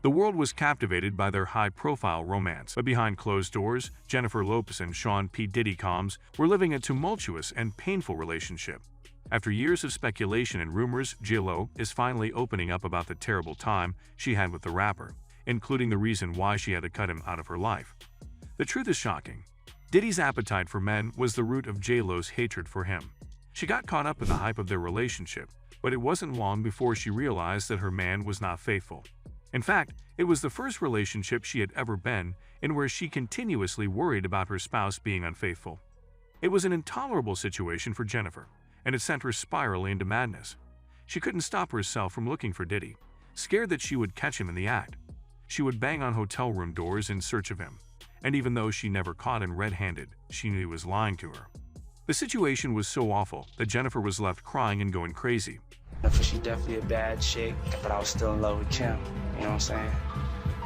The world was captivated by their high-profile romance, but behind closed doors, Jennifer Lopez and Sean P. Diddy Combs were living a tumultuous and painful relationship. After years of speculation and rumors, J.Lo is finally opening up about the terrible time she had with the rapper, including the reason why she had to cut him out of her life. The truth is shocking. Diddy's appetite for men was the root of J.Lo's hatred for him. She got caught up in the hype of their relationship, but it wasn't long before she realized that her man was not faithful. In fact, it was the first relationship she had ever been in where she continuously worried about her spouse being unfaithful. It was an intolerable situation for Jennifer, and it sent her spiraling into madness. She couldn't stop herself from looking for Diddy, scared that she would catch him in the act. She would bang on hotel room doors in search of him, and even though she never caught him red-handed, she knew he was lying to her. The situation was so awful that Jennifer was left crying and going crazy. She definitely a bad chick, but I was still in love with Kim, you know what I'm saying?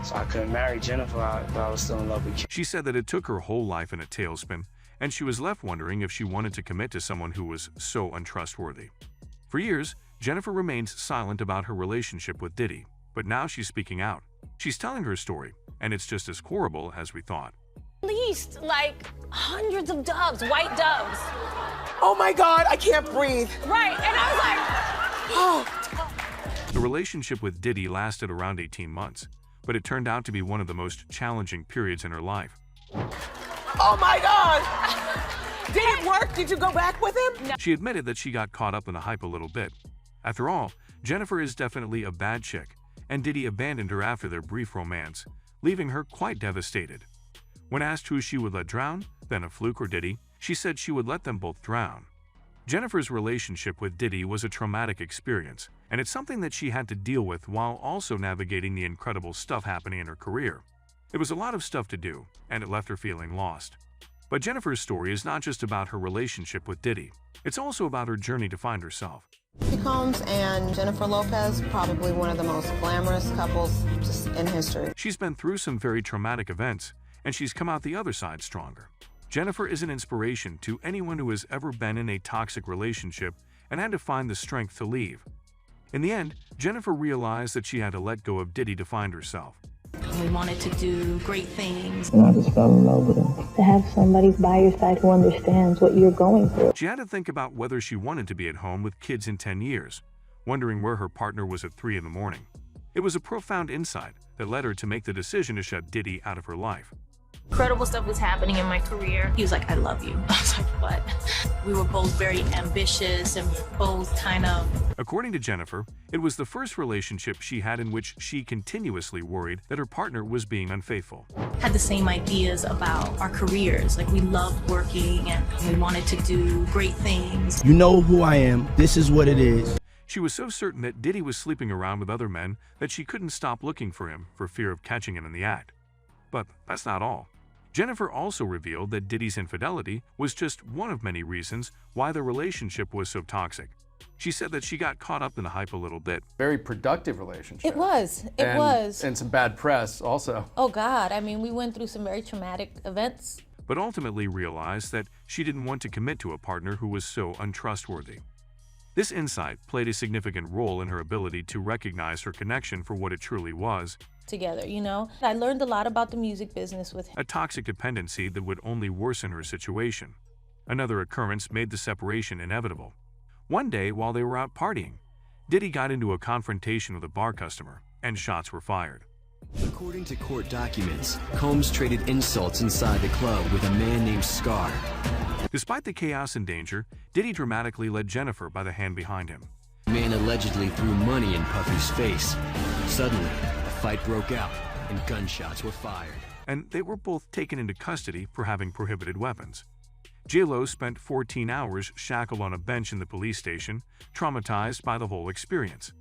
So I couldn't marry Jennifer, but I was still in love with Kim. She said that it took her whole life in a tailspin, and she was left wondering if she wanted to commit to someone who was so untrustworthy. For years, Jennifer remained silent about her relationship with Diddy, but now she's speaking out. She's telling her story, and it's just as horrible as we thought. At least, like, hundreds of doves, white doves. Oh my God, I can't breathe. Right, and I was like, The relationship with Diddy lasted around 18 months, but it turned out to be one of the most challenging periods in her life. Oh my God! Did it work? Did you go back with him? No. She admitted that she got caught up in the hype a little bit. After all, Jennifer is definitely a bad chick, and Diddy abandoned her after their brief romance, leaving her quite devastated. When asked who she would let drown, then a fluke or Diddy, she said she would let them both drown. Jennifer's relationship with Diddy was a traumatic experience, and it's something that she had to deal with while also navigating the incredible stuff happening in her career. It was a lot of stuff to do, and it left her feeling lost. But Jennifer's story is not just about her relationship with Diddy. It's also about her journey to find herself. Diddy Combs and Jennifer Lopez, probably one of the most glamorous couples just in history. She's been through some very traumatic events, and she's come out the other side stronger. Jennifer is an inspiration to anyone who has ever been in a toxic relationship and had to find the strength to leave. In the end, Jennifer realized that she had to let go of Diddy to find herself. We wanted to do great things. And I just fell in love with him. To have somebody by your side who understands what you're going through. She had to think about whether she wanted to be at home with kids in 10 years, wondering where her partner was at 3 in the morning. It was a profound insight that led her to make the decision to shut Diddy out of her life. Incredible stuff was happening in my career. He was like, I love you. I was like, what? We were both very ambitious and both kind of... According to Jennifer, it was the first relationship she had in which she continuously worried that her partner was being unfaithful. Had the same ideas about our careers. Like, we loved working and we wanted to do great things. You know who I am. This is what it is. She was so certain that Diddy was sleeping around with other men that she couldn't stop looking for him for fear of catching him in the act. But that's not all. Jennifer also revealed that Diddy's infidelity was just one of many reasons why the relationship was so toxic. She said that she got caught up in the hype a little bit. Very productive relationship. it was, it was. And some bad press also. Oh God, I mean, we went through some very traumatic events. But ultimately realized that she didn't want to commit to a partner who was so untrustworthy. This insight played a significant role in her ability to recognize her connection for what it truly was. Together, you know? I learned a lot about the music business with him. A toxic dependency that would only worsen her situation. Another occurrence made the separation inevitable. One day, while they were out partying, Diddy got into a confrontation with a bar customer, and shots were fired. According to court documents, Combs traded insults inside the club with a man named Scar. Despite the chaos and danger, Diddy dramatically led Jennifer by the hand behind him. The man allegedly threw money in Puffy's face. Suddenly, a fight broke out, and gunshots were fired. And they were both taken into custody for having prohibited weapons. J.Lo spent 14 hours shackled on a bench in the police station, traumatized by the whole experience.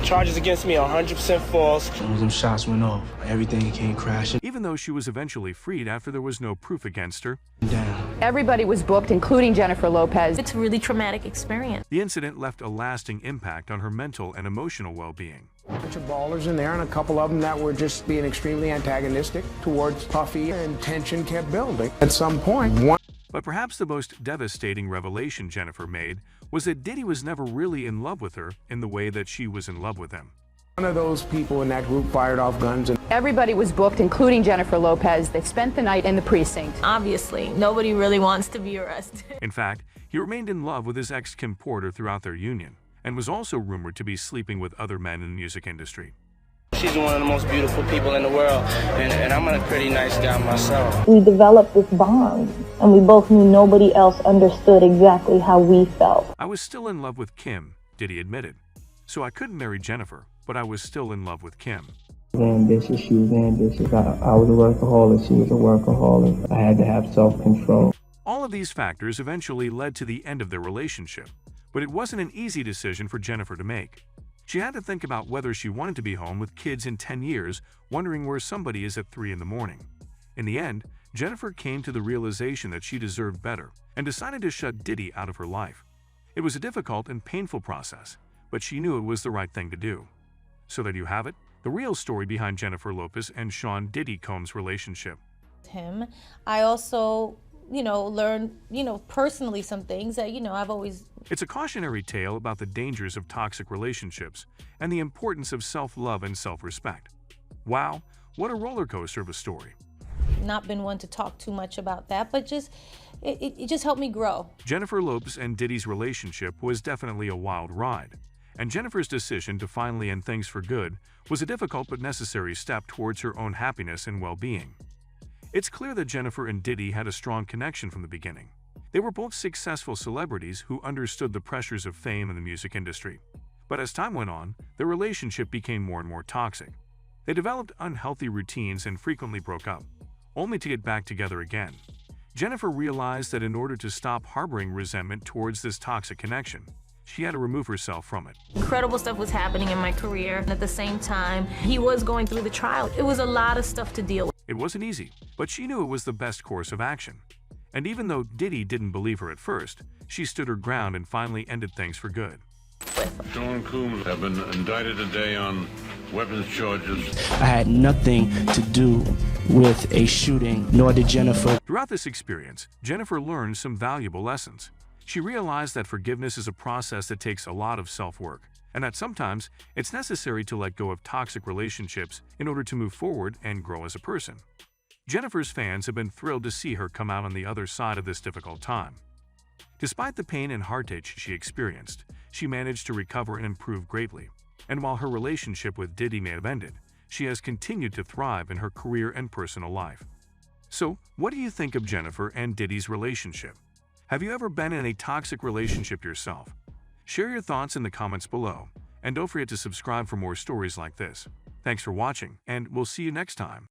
Charges against me are 100% false. As soon as them shots went off, everything came crashing Even though she was eventually freed after there was no proof against her, down. Everybody was booked, including Jennifer Lopez. It's a really traumatic experience. the incident left a lasting impact on her mental and emotional well-being. A bunch of ballers in there and a couple of them that were just being extremely antagonistic towards Puffy, and tension kept building. At some point, one... But perhaps the most devastating revelation Jennifer made was that Diddy was never really in love with her in the way that she was in love with him. One of those people in that group fired off guns and everybody was booked, including Jennifer Lopez. They spent the night in the precinct. Obviously, nobody really wants to be arrested. In fact, he remained in love with his ex Kim Porter throughout their union, and was also rumored to be sleeping with other men in the music industry. She's one of the most beautiful people in the world, and I'm a pretty nice guy myself. We developed this bond, and we both knew nobody else understood exactly how we felt. I was still in love with Kim, Diddy admitted. So I couldn't marry Jennifer, but I was still in love with Kim. I was ambitious, she was ambitious. I was a workaholic, she was a workaholic. I had to have self-control. All of these factors eventually led to the end of their relationship, but it wasn't an easy decision for Jennifer to make. She had to think about whether she wanted to be home with kids in 10 years, wondering where somebody is at 3 in the morning. In the end, Jennifer came to the realization that she deserved better and decided to shut Diddy out of her life. It was a difficult and painful process, but she knew it was the right thing to do. So there you have it, the real story behind Jennifer Lopez and Sean Diddy Combs' relationship. Him, I also, learned, personally some things that, I've always... It's a cautionary tale about the dangers of toxic relationships and the importance of self-love and self-respect. Wow, what a roller coaster of a story. Not been one to talk too much about that, but it just helped me grow. Jennifer Lopez and Diddy's relationship was definitely a wild ride, and Jennifer's decision to finally end things for good was a difficult but necessary step towards her own happiness and well-being. It's clear that Jennifer and Diddy had a strong connection from the beginning. They were both successful celebrities who understood the pressures of fame in the music industry. But as time went on, their relationship became more and more toxic. They developed unhealthy routines and frequently broke up, only to get back together again. Jennifer realized that in order to stop harboring resentment towards this toxic connection, she had to remove herself from it. Incredible stuff was happening in my career, and at the same time, he was going through the trial. It was a lot of stuff to deal with. It wasn't easy, but she knew it was the best course of action. And even though Diddy didn't believe her at first, she stood her ground and finally ended things for good. Sean Combs have been indicted today on weapons charges. I had nothing to do with a shooting, nor did Jennifer. Throughout this experience, Jennifer learned some valuable lessons. She realized that forgiveness is a process that takes a lot of self-work, and that sometimes it's necessary to let go of toxic relationships in order to move forward and grow as a person. Jennifer's fans have been thrilled to see her come out on the other side of this difficult time. Despite the pain and heartache she experienced, she managed to recover and improve greatly. And while her relationship with Diddy may have ended, she has continued to thrive in her career and personal life. So, what do you think of Jennifer and Diddy's relationship? Have you ever been in a toxic relationship yourself? Share your thoughts in the comments below, and don't forget to subscribe for more stories like this. Thanks for watching, and we'll see you next time.